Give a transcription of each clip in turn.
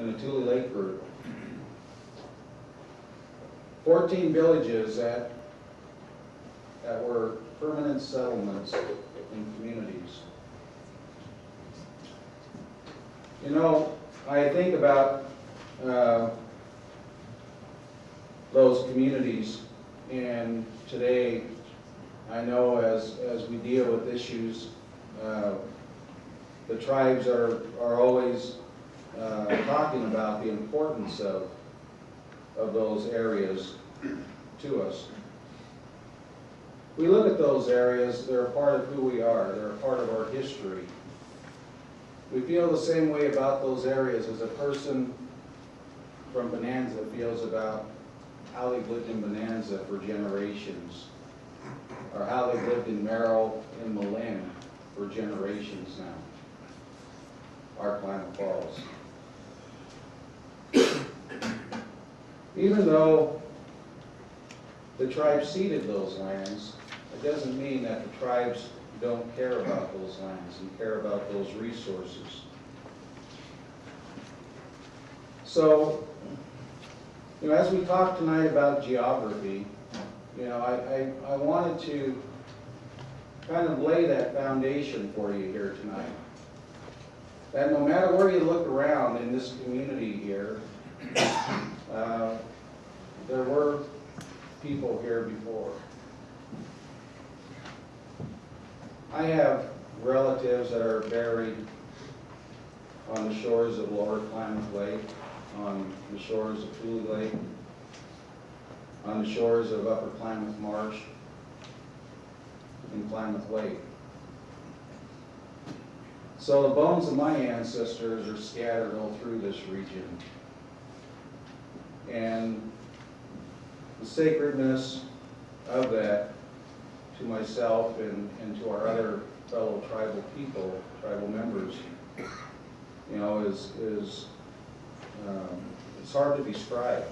in the Tule Lake group. 14 villages that were permanent settlements and communities. You know, I think about those communities, and today I know as we deal with issues, the tribes are always talking about the importance of those areas to us. We look at those areas, they're a part of who we are, they're a part of our history. We feel the same way about those areas as a person from Bonanza feels about how they've lived in Bonanza for generations, or how they've lived in Merrill and Malin for generations now, our Klamath Falls. Even though the tribes ceded those lands, it doesn't mean that the tribes don't care about those lands and care about those resources. So, you know, as we talk tonight about geography, you know, I wanted to kind of lay that foundation for you here tonight. That no matter where you look around in this community here, there were people here before. I have relatives that are buried on the shores of Lower Klamath Lake, on the shores of Tule Lake, on the shores of Upper Klamath Marsh, and Klamath Lake. So the bones of my ancestors are scattered all through this region. And the sacredness of that to myself and to our other fellow tribal people, tribal members, you know, is it's hard to describe,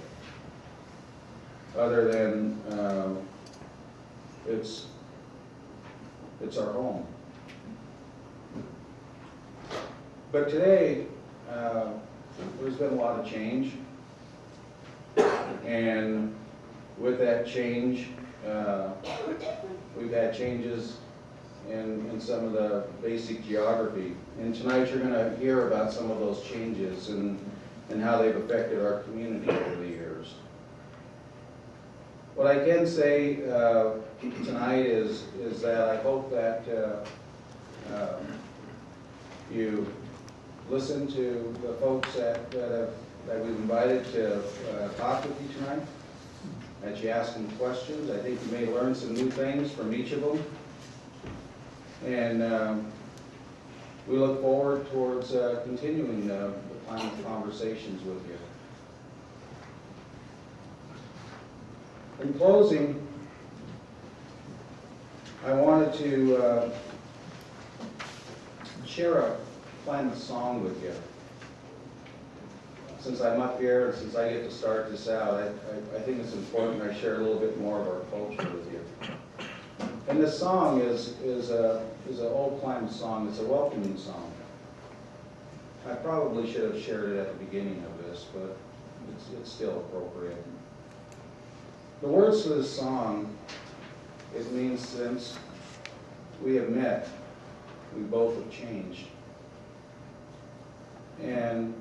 other than it's our home. But today, there's been a lot of change, and with that change, we've had changes in some of the basic geography. And tonight you're going to hear about some of those changes and how they've affected our community over the years. What I can say tonight is that I hope that you listen to the folks that we've invited to talk with you tonight, that you ask them questions. I think you may learn some new things from each of them. And we look forward towards continuing the Klamath conversations with you. In closing, I wanted to share a Klamath song with you. Since I'm up here and since I get to start this out, I think it's important I share a little bit more of our culture with you. And this song is an old Klamath song. It's a welcoming song. I probably should have shared it at the beginning of this, but it's still appropriate. The words to this song, it means since we have met, we both have changed. And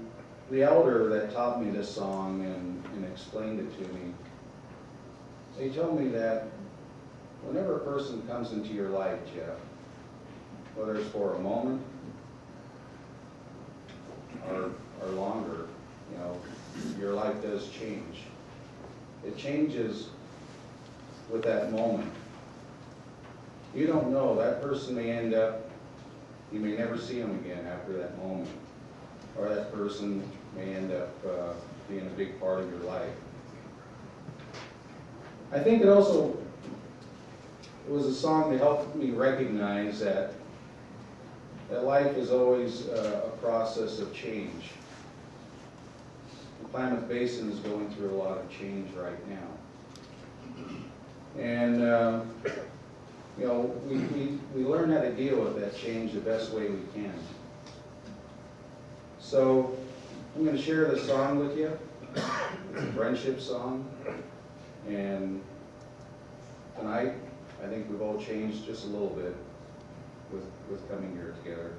the elder that taught me this song and explained it to me, they told me that whenever a person comes into your life, Jeff, whether it's for a moment or longer, you know, your life does change. It changes with that moment. You don't know, that person may end up, you may never see them again after that moment. Or that person may end up being a big part of your life. I think it also was a song that helped me recognize that life is always a process of change. The Klamath Basin is going through a lot of change right now. And you know, we learn how to deal with that change the best way we can. So I'm going to share this song with you. It's a friendship song. And tonight, I think we've all changed just a little bit with coming here together.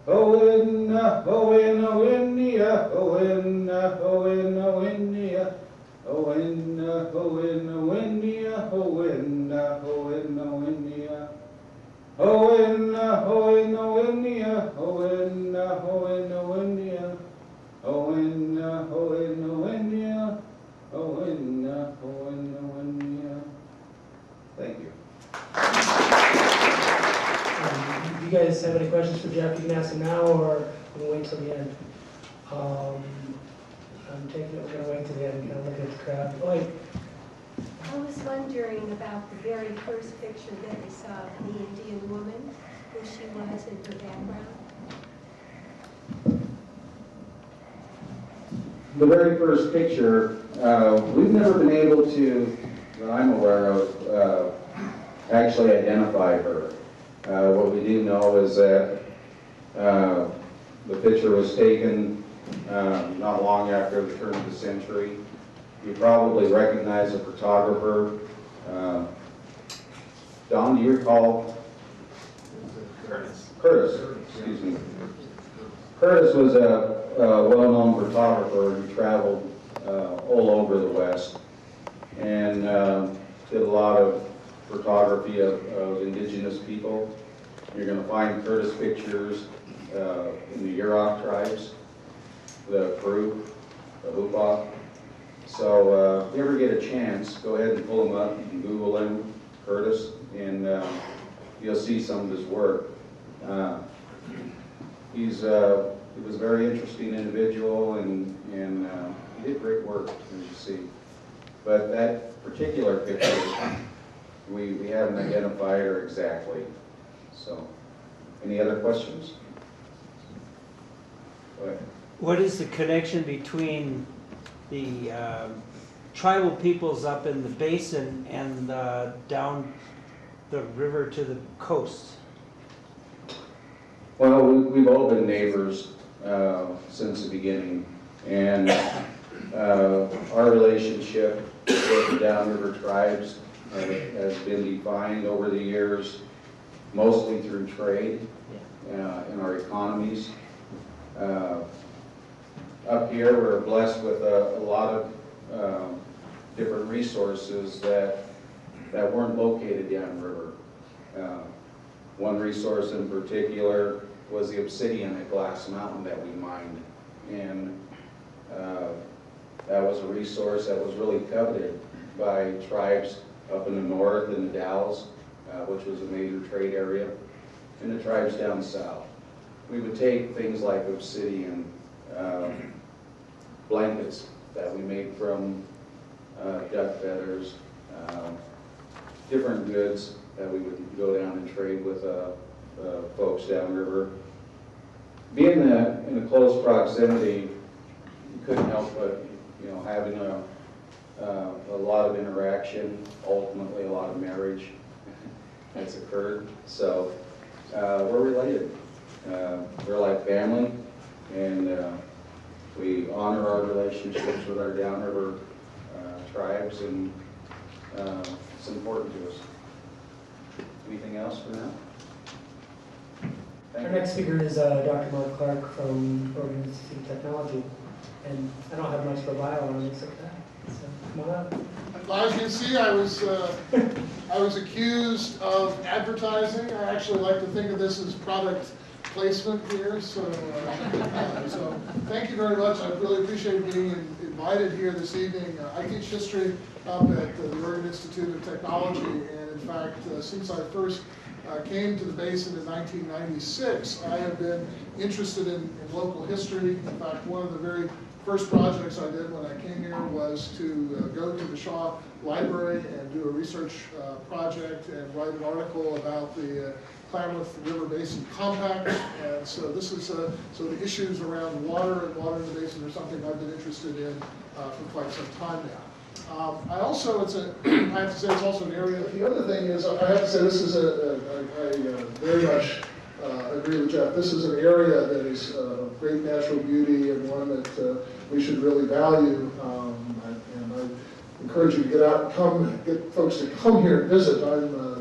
Oh, in, oh, in, oh, India, oh, in, oh, in, oh, India, oh, in, oh, in, oh, India, oh, in, oh, in, oh, India. Oh, in, oh, in, oh, India, oh, in, oh, in, oh, India, oh, in, oh, in, oh, India, oh, in, oh, in, oh, India. Thank you. If you guys have any questions for Jeff, you can ask him now, or we'll wait till the end. I'm taking it, we're going to wait till the end and kind of look at the crowd. Oh, wait. I was wondering about the very first picture that we saw of the Indian woman, who she was and her background. The very first picture, we've never been able to, that I'm aware of, actually identify her. What we do know is that the picture was taken not long after the turn of the century. You probably recognize the photographer. Don, do you recall? Curtis, excuse me. Curtis was a well-known photographer who traveled all over the West and did a lot of photography of indigenous people. You're going to find Curtis pictures in the Yurok tribes, the Peru, the Hupa. So if you ever get a chance, go ahead and pull him up. You can Google him, Curtis, and you'll see some of his work. He was a very interesting individual, and he did great work, as you see. But that particular picture, we haven't identified her exactly. So, any other questions? Go ahead. What is the connection between the tribal peoples up in the basin and down the river to the coast? Well, we've all been neighbors since the beginning, and our relationship with the downriver tribes has been defined over the years, mostly through trade in our economies. Up here, we're blessed with a lot of different resources that weren't located downriver. One resource in particular was the obsidian at Glass Mountain that we mined, and that was a resource that was really coveted by tribes up in the north in the Dalles, which was a major trade area, and the tribes down south. We would take things like obsidian, blankets that we made from duck feathers, different goods that we would go down and trade with folks downriver. Being in a close proximity, you couldn't help but, having a lot of interaction, ultimately a lot of marriage that's occurred. So we're related. We're like family, and we honor our relationships with our downriver tribes, and it's important to us. Anything else for now? Our next speaker is Dr. Mark Clark from Oregon Institute of Technology. And I don't have much of a bio on him except that. So come on up. Well, as you can see, I was accused of advertising. I actually like to think of this as product placement here. So thank you very much. I really appreciate being invited here this evening. I teach history up at the Oregon Institute of Technology, and in fact, since I first came to the Basin in 1996, I have been interested in local history. In fact, one of the very first projects I did when I came here was to go to the Shaw Library and do a research project and write an article about the Klamath River Basin Compact. And so this is so the issues around water and water in the basin are something I've been interested in for quite some time now. I also, I have to say it's also an area, the other thing is, I have to say this is a very much I agree with Jeff. This is an area that is of great natural beauty and one that we should really value. And I encourage you to get out and get folks to come here and visit.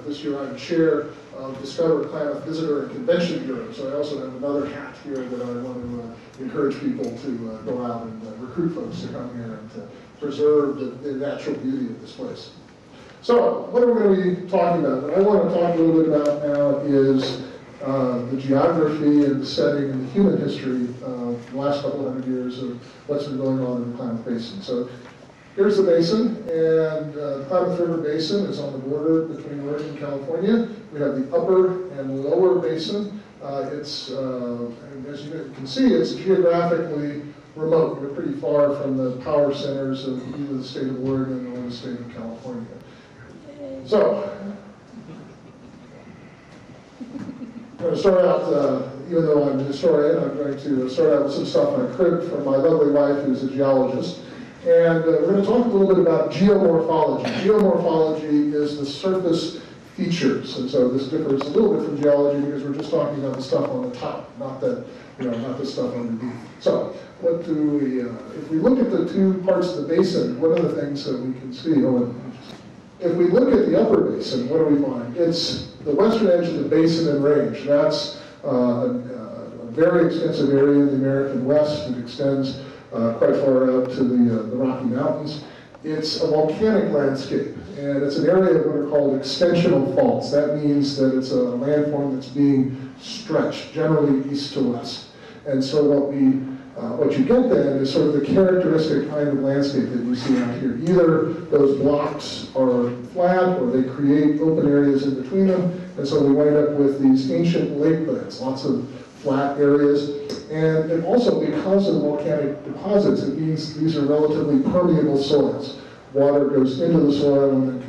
This year I'm chair of Discover Klamath Visitor and Convention Bureau, so I also have another hat here that I want to encourage people to go out and recruit folks to come here and to preserve the natural beauty of this place. So, what are we going to be talking about? What I want to talk a little bit about now is the geography and the setting and the human history of the last couple of hundred years of what's been going on in the Klamath Basin. So, here's the basin, and the Klamath River Basin is on the border between Oregon and California. We have the upper and lower basin. As you can see, it's geographically remote. We're pretty far from the power centers of either the state of Oregon or the state of California. So, I'm going to start out, even though I'm a historian, I'm going to start out with some stuff I cribbed from my lovely wife, who's a geologist. And we're going to talk a little bit about geomorphology. Geomorphology is the surface features, and so this differs a little bit from geology because we're just talking about the stuff on the top, not the stuff underneath. So, what do we? If we look at the two parts of the basin, what are the things that we can see? If we look at the upper basin, what do we find? It's the western edge of the basin and range. That's a very extensive area in the American West. It extends quite far out to the Rocky Mountains. It's a volcanic landscape, and it's an area of what are called extensional faults. That means that it's a landform that's being stretched, generally east to west. And so what you get then is sort of the characteristic kind of landscape that you see out here. Either those blocks are flat, or they create open areas in between them, and so we wind up with these ancient lake beds, lots of flat areas. And also, because of volcanic deposits, it means these are relatively permeable soils. Water goes into the soil and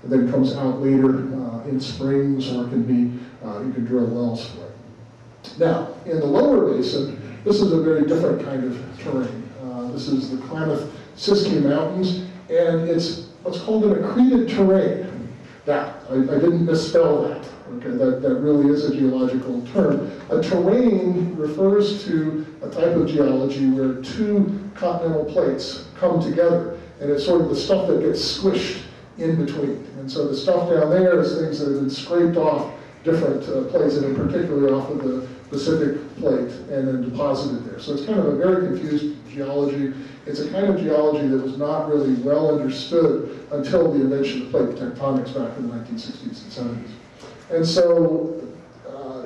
then comes out later in springs, or can be you can drill wells for it. Now, in the lower basin, this is a very different kind of terrain. This is the Klamath Siskiyou Mountains, and it's what's called an accreted terrain. Now, I didn't misspell that. Okay, that really is a geological term. A terrain refers to a type of geology where two continental plates come together, and it's sort of the stuff that gets squished in between. And so the stuff down there is things that have been scraped off different plates, and in particular off of the Pacific plate, and then deposited there. So it's kind of a very confused geology. It's a kind of geology that was not really well understood until the invention of plate tectonics back in the 1960s and 70s. And so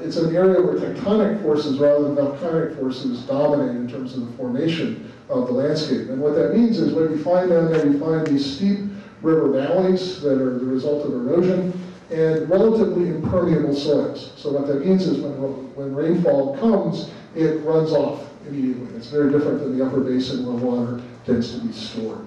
it's an area where tectonic forces rather than volcanic forces dominate in terms of the formation of the landscape. And what that means is when you find down there, you find these steep river valleys that are the result of erosion and relatively impermeable soils. So what that means is when rainfall comes, it runs off immediately. It's very different than the upper basin where water tends to be stored.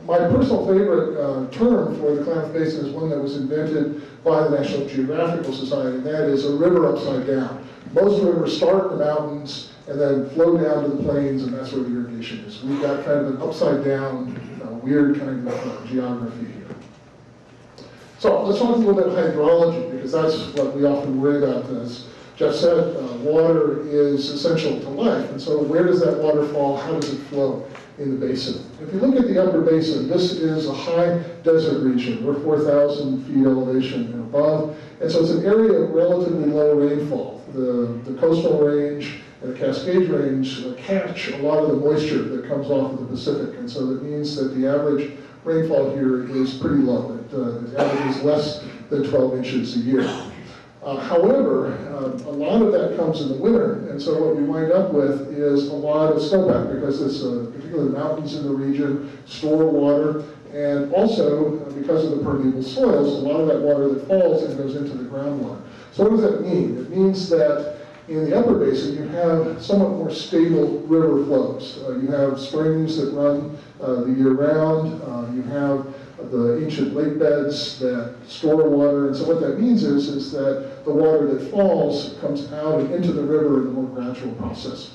My personal favorite term for the Klamath Basin is one that was invented by the National Geographical Society, and that is a river upside down. Most rivers start in the mountains and then flow down to the plains, and that's where the irrigation is. We've got kind of an upside down, weird kind of geography here. So let's talk a little bit about hydrology, because that's what we often worry about. As Jeff said, water is essential to life, and so where does that water fall? How does it flow in the basin? If you look at the upper basin, this is a high desert region. We're 4,000 feet elevation and above, and so it's an area of relatively low rainfall. The coastal range and the Cascade Range catch a lot of the moisture that comes off of the Pacific, and so that means that the average rainfall here is pretty low. It averages less than 12 inches a year. However, a lot of that comes in the winter, and so what we wind up with is a lot of snowpack, because this, particularly the mountains in the region store water, and also because of the permeable soils, a lot of that water that falls and goes into the groundwater. So what does that mean? It means that in the upper basin, you have somewhat more stable river flows. You have springs that run the year round. You have the ancient lake beds that store water. And so what that means is that the water that falls comes out and into the river in a more gradual process.